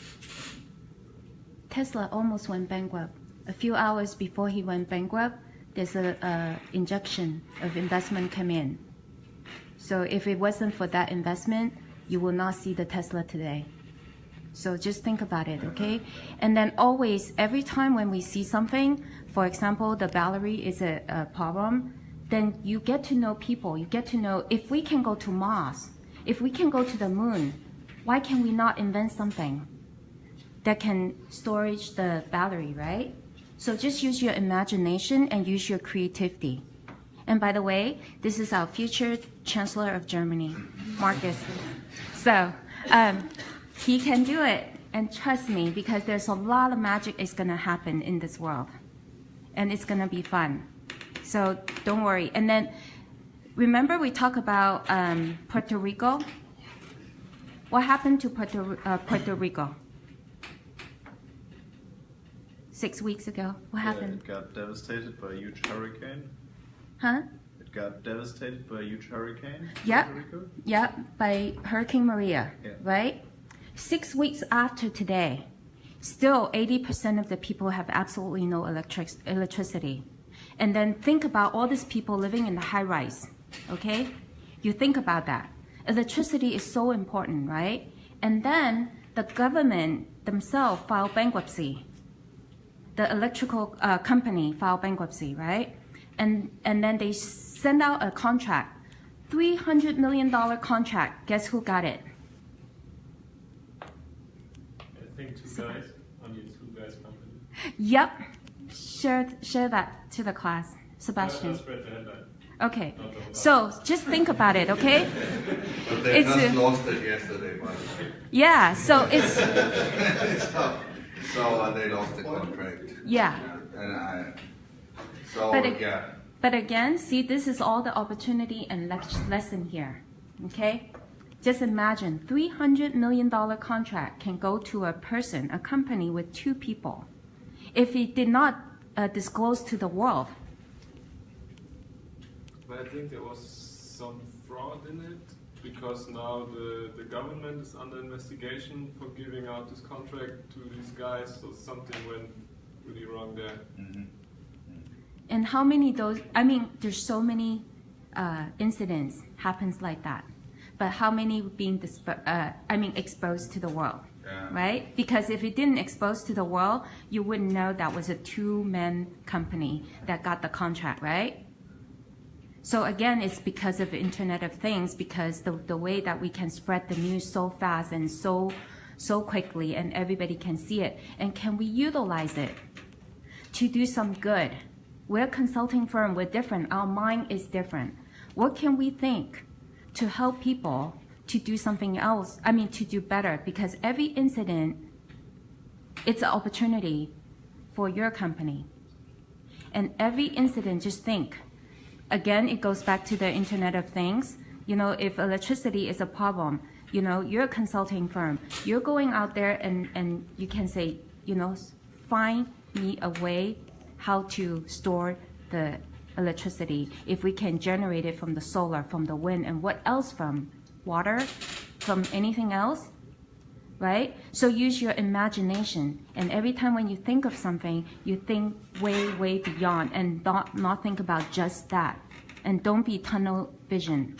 Tesla almost went bankrupt. A few hours before he went bankrupt, there's a injection of investment come in. So if it wasn't for that investment, you will not see the Tesla today. So just think about it, okay? And then always, every time when we see something, for example, the battery is a problem, then you get to know people. You get to know, if we can go to Mars, if we can go to the moon, why can we not invent something that can storage the battery, right? So just use your imagination and use your creativity. And by the way, this is our future Chancellor of Germany, Marcus. So he can do it. And trust me, because there's a lot of magic is going to happen in this world. And it's going to be fun. So don't worry. And then remember we talked about Puerto Rico? What happened to Puerto Rico? 6 weeks ago. What happened? It got devastated by a huge hurricane. Huh? It got devastated by a huge hurricane. Yep. Puerto Rico? Yep, by Hurricane Maria, Yeah. right? 6 weeks after today, still 80% of the people have absolutely no electricity. And then think about all these people living in the high rise, okay? You think about that. Electricity is so important, right? And then the government themselves filed bankruptcy. The electrical company filed bankruptcy, right? And then they send out a contract, $300 million contract. Guess who got it? I think two guys on your two guys company. Yep. Share that to the class, Sebastian. Let's spread the headline. Okay. So just think about it, okay? But they It's just lost it yesterday, by the way. Yeah. So it's So they lost the contract. yeah. Yeah. But again, see, this is all the opportunity and lesson here, okay? Just imagine, $300 million contract can go to a person, a company with 2 people. If it did not disclose to the world. But I think there was some fraud in it because now the government is under investigation for giving out this contract to these guys, so something went really wrong there. Mm-hmm. And how many those, I mean, there's so many incidents happens like that. But how many being exposed to the world, Yeah. right? Because if it didn't expose to the world, you wouldn't know that was a 2-man company that got the contract, right? So again, it's because of Internet of Things, because the way that we can spread the news so fast and so quickly, and everybody can see it. And can we utilize it to do some good? We're a consulting firm, we're different, our mind is different. What can we think to help people to do something else, to do better? Because every incident, it's an opportunity for your company. And every incident, just think, again, it goes back to the Internet of Things. If electricity is a problem, you're a consulting firm. You're going out there and you can say, find me a way how to store the electricity. If we can generate it from the solar, from the wind, and what else, from water, from anything else, right? So use your imagination. And every time when you think of something, you think way, way beyond and not think about just that. And don't be tunnel vision.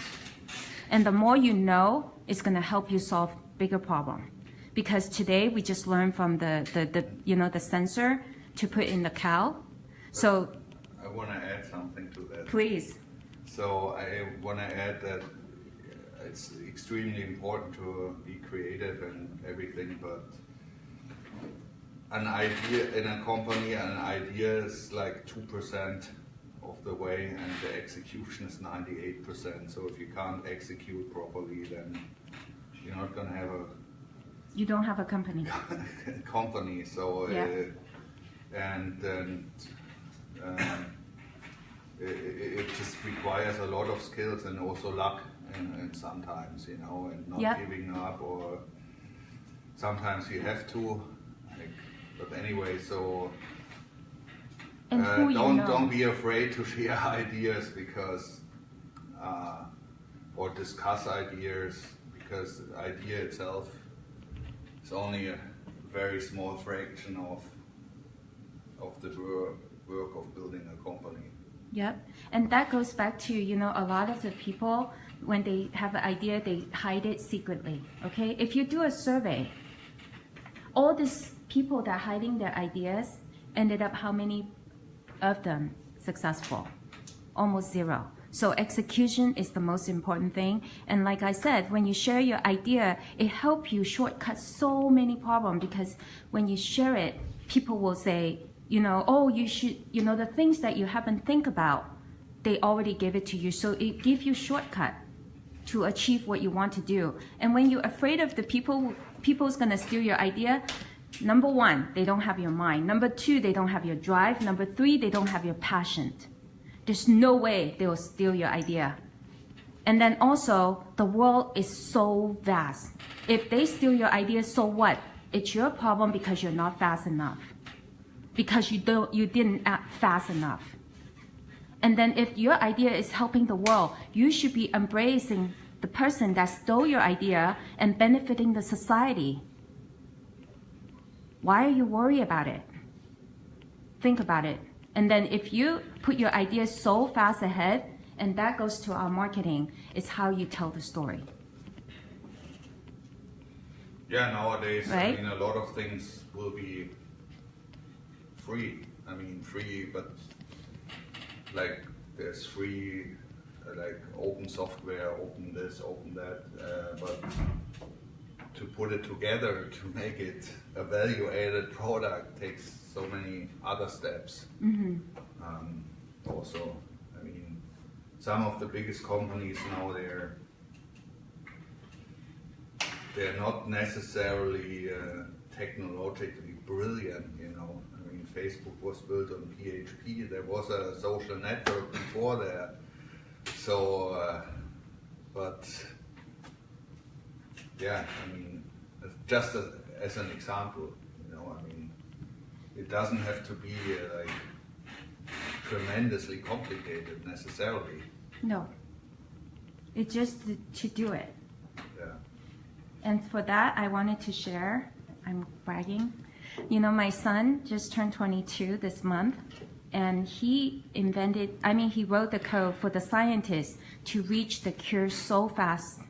And the more you know, it's going to help you solve bigger problem. Because today we just learned from the sensor to put in the cow. So I want to add something to that. Please. So I want to add that it's extremely important to be creative and everything, but an idea in a company, an idea is like 2% of the way, and the execution is 98%. So if you can't execute properly, then you're not going to have you don't have a company. company. So yeah. It just requires a lot of skills and also luck, and sometimes, and not yep. giving up, or sometimes you have to. But anyway, so don't be afraid to share ideas because or discuss ideas, because the idea itself is only a very small fraction of the work of building a company. Yep, and that goes back to, a lot of the people, when they have an idea, they hide it secretly, okay? If you do a survey, all these people that are hiding their ideas ended up how many of them successful? Almost 0. So execution is the most important thing. And like I said, when you share your idea, it helps you shortcut so many problems, because when you share it, people will say, oh, you should, the things that you haven't think about, they already gave it to you. So it gives you shortcut to achieve what you want to do. And when you're afraid of the people people's gonna steal your idea, number one, they don't have your mind. Number two, they don't have your drive. Number three, they don't have your passion. There's no way they will steal your idea. And then also, the world is so vast. If they steal your idea, so what? It's your problem because you're not fast enough. Because you didn't act fast enough. And then if your idea is helping the world, you should be embracing the person that stole your idea and benefiting the society. Why are you worried about it? Think about it. And then if you put your idea so fast ahead, and that goes to our marketing, is how you tell the story. Yeah, nowadays, right? I mean, a lot of things will be free. I mean, free, but like there's free, like open software, open this, open that, but to put it together, to make it a value-added product takes so many other steps. Mm-hmm. Also, I mean, some of the biggest companies now, they're not necessarily technologically brilliant, you know. I mean, Facebook was built on PHP. There was a social network before there. So, but yeah, I mean, just as an example, you know, I mean, it doesn't have to be like tremendously complicated necessarily. No. It's just to do it. Yeah. And for that, I wanted to share, I'm bragging, you know, my son just turned 22 this month, and he wrote the code for the scientists to reach the cure so fast,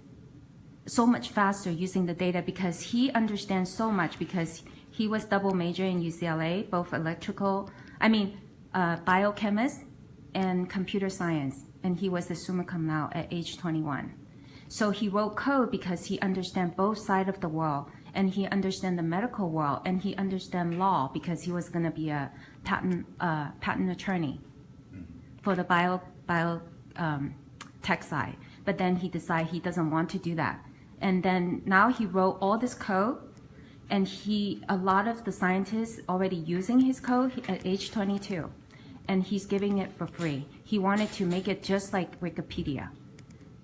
so much faster using the data, because he understands so much, because he was double major in UCLA, both biochemist and computer science, and he was the summa cum laude at age 21. So he wrote code because he understands both sides of the world, and he understands the medical world, and he understands law because he was going to be a patent attorney for the tech side. But then he decided he doesn't want to do that. And then now he wrote all this code, and a lot of the scientists already using his code at age 22, and he's giving it for free. He wanted to make it just like Wikipedia.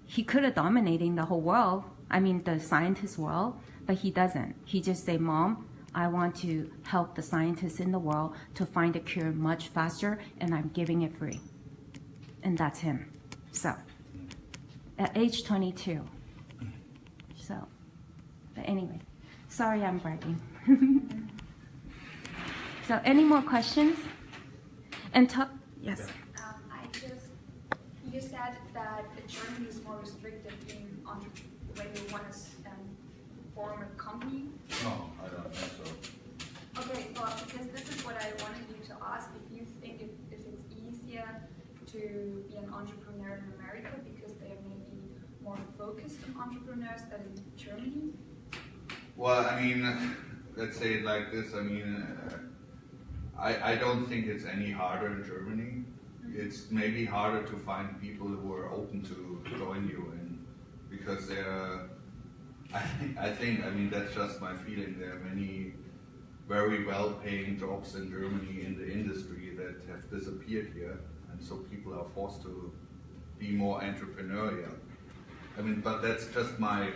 He could have dominated the whole world, the scientist world, but he doesn't. He just say, Mom, I want to help the scientists in the world to find a cure much faster, and I'm giving it free. And that's him. So, at age 22. So, but anyway, sorry I'm bragging. So, any more questions? Yes. You said that Germany is more restrictive in when you want to form a company. No, I don't think so. Okay, well, because this is what I wanted you to ask, if you think if it's easier to be an entrepreneur in America because they may be more focused on entrepreneurs than in Germany? Well, let's say it like this. I don't think it's any harder in Germany. It's maybe harder to find people who are open to join you because I think that's just my feeling. There are many very well-paying jobs in Germany in the industry that have disappeared here, and so people are forced to be more entrepreneurial. But that's just my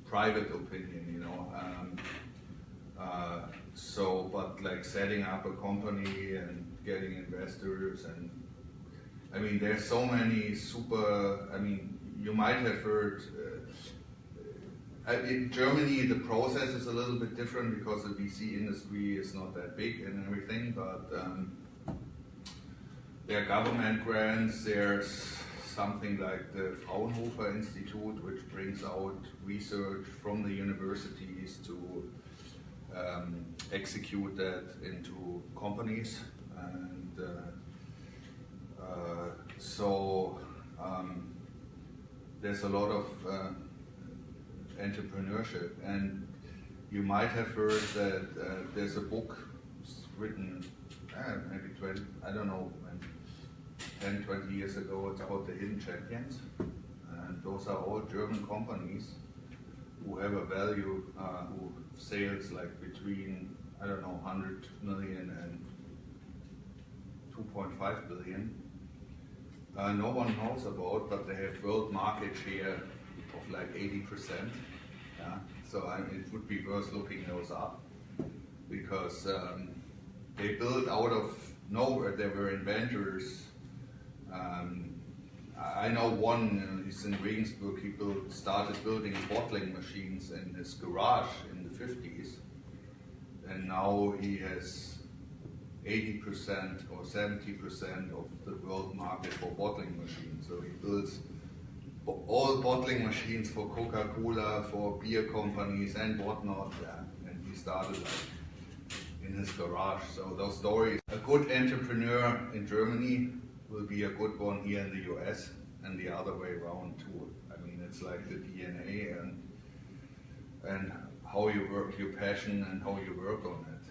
private opinion, you know. But like setting up a company and getting investors and there's so many you might have heard, in Germany the process is a little bit different because the VC industry is not that big and everything, but there are government grants, there's something like the Fraunhofer Institute, which brings out research from the universities to execute that into companies. And there's a lot of entrepreneurship, and you might have heard that there's a book written maybe 20, I don't know, 10, 20 years ago. It's called The Hidden Champions, and those are all German companies who have a value, who sales like between, I don't know, 100 million and 2.5 billion. No one knows about, but they have world market share of like 80%. Yeah? So it would be worth looking those up, because they built out of nowhere. They were inventors. I know one, he's in Regensburg, he started building bottling machines in his garage in the 50s, and now he has 80% or 70% of the world market for bottling machines. So he builds all bottling machines for Coca-Cola, for beer companies and whatnot, yeah. And he started like in his garage. So those stories, a good entrepreneur in Germany will be a good one here in the US, and the other way around too. I mean, it's like the DNA and how you work, your passion and how you work on it.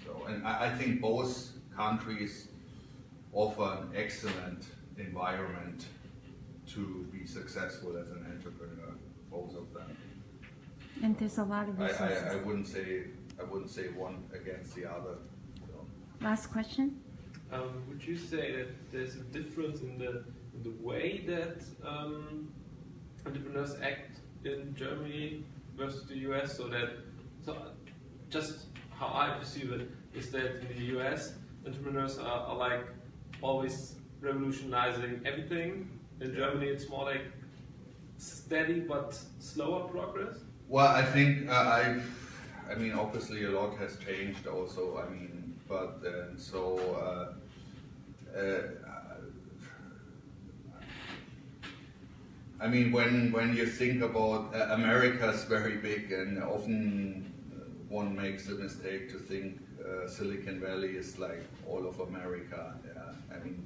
So, and I think both countries offer an excellent environment to be successful as an entrepreneur, both of them. And there's a lot of resources. I wouldn't say one against the other. So. Last question. Would you say that there's a difference in the way that entrepreneurs act in Germany versus the US? So just how I perceive it is that in the US, entrepreneurs are like always revolutionizing everything. In Germany, it's more like steady but slower progress. Well, I think I mean, obviously a lot has changed also. I mean, but I mean, when you think about America's very big, and often one makes the mistake to think Silicon Valley is like all of America. Yeah, I mean,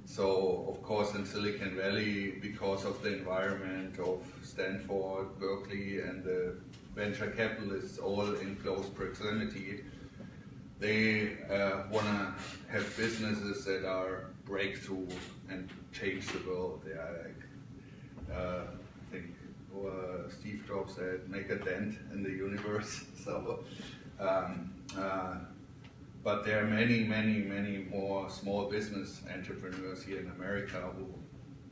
so of course in Silicon Valley, because of the environment of Stanford, Berkeley, and the venture capitalists all in close proximity, they want to have businesses that are breakthrough and change the world. They are like, I think Steve Jobs said, make a dent in the universe. So, but there are many more small business entrepreneurs here in America who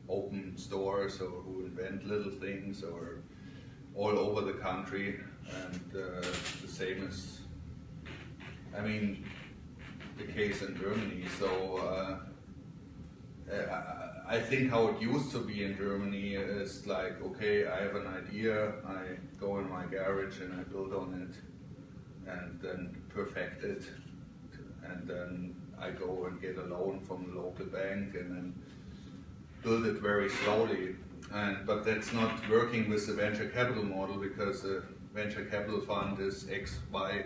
open stores or who invent little things or all over the country, and the same is, I mean, the case in Germany. So I think how it used to be in Germany is like, okay, I have an idea, I go in my garage and I build on it and then perfect it, and then I go and get a loan from the local bank and then build it very slowly. But that's not working with the venture capital model, because the venture capital fund is X, Y,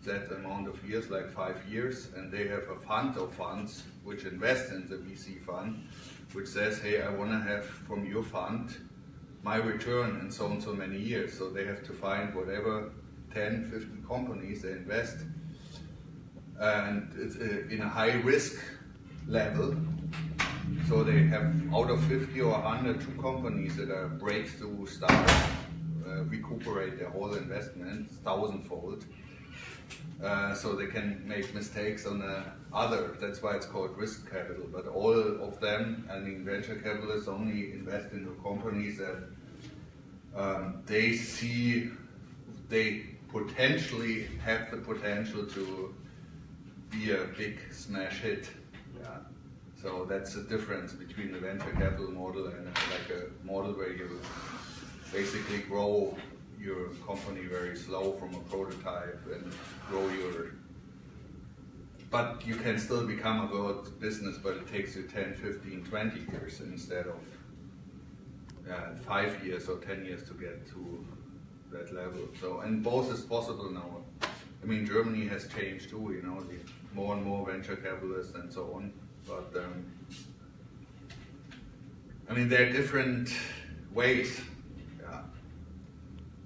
Z amount of years, like 5 years, and they have a fund of funds which invest in the VC fund, which says, hey, I want to have from your fund my return in so and so many years. So they have to find whatever 10, 50 companies they invest, and it's in a high risk level. So they have out of 50 or 100, 2 companies that are breakthrough stars, recuperate their whole investment 1,000-fold. So they can make mistakes on the other. That's why it's called risk capital. But all of them, I mean, venture capitalists only invest into companies that they see they potentially have the potential to be a big smash hit. Yeah. So that's the difference between the venture capital model and like a model where you basically grow your company very slow from a prototype and grow your, but you can still become a world business, but it takes you 10, 15, 20 years instead of 5 years or 10 years to get to that level. So, and both is possible now. I mean, Germany has changed too, you know, more and more venture capitalists and so on. But I mean, there are different ways.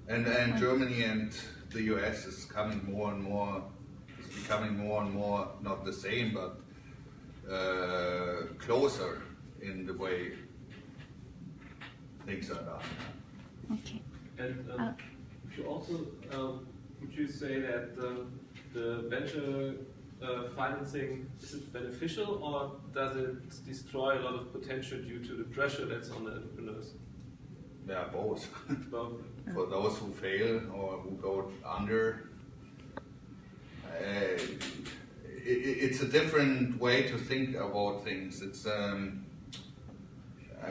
And Germany and the US is coming more and more, it's becoming more and more, not the same, but closer in the way things are done. Okay. And would you also would you say that the venture financing, is it beneficial or does it destroy a lot of potential due to the pressure that's on the entrepreneurs? Yeah, both. Both. For those who fail or who go under, it's a different way to think about things. It's, I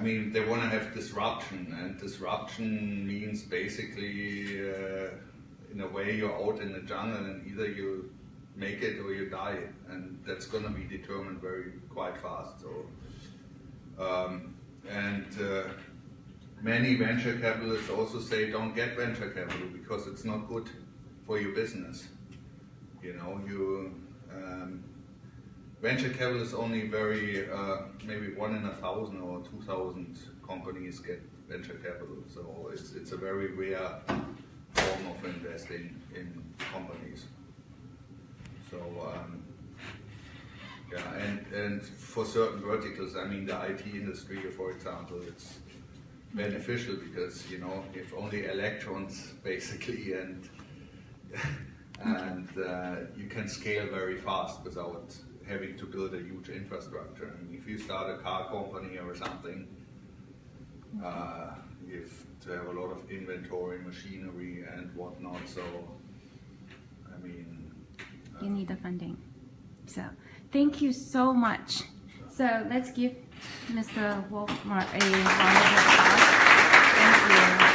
mean, they want to have disruption, and disruption means basically, in a way, you're out in the jungle, and either you make it or you die, and that's going to be determined quite fast. So, many venture capitalists also say don't get venture capital because it's not good for your business. You know, venture capital is only maybe 1 in 1,000 or 2,000 companies get venture capital. So it's a very rare form of investing in companies. So and for certain verticals, I mean the IT industry, for example, it's beneficial because you know if only electrons basically and you can scale very fast without having to build a huge infrastructure. I mean, if you start a car company or something, you have to have a lot of inventory, machinery, and whatnot. So, I mean, you need the funding. So, thank you so much. So let's give Mr. Volkmar a round of applause. Thank you.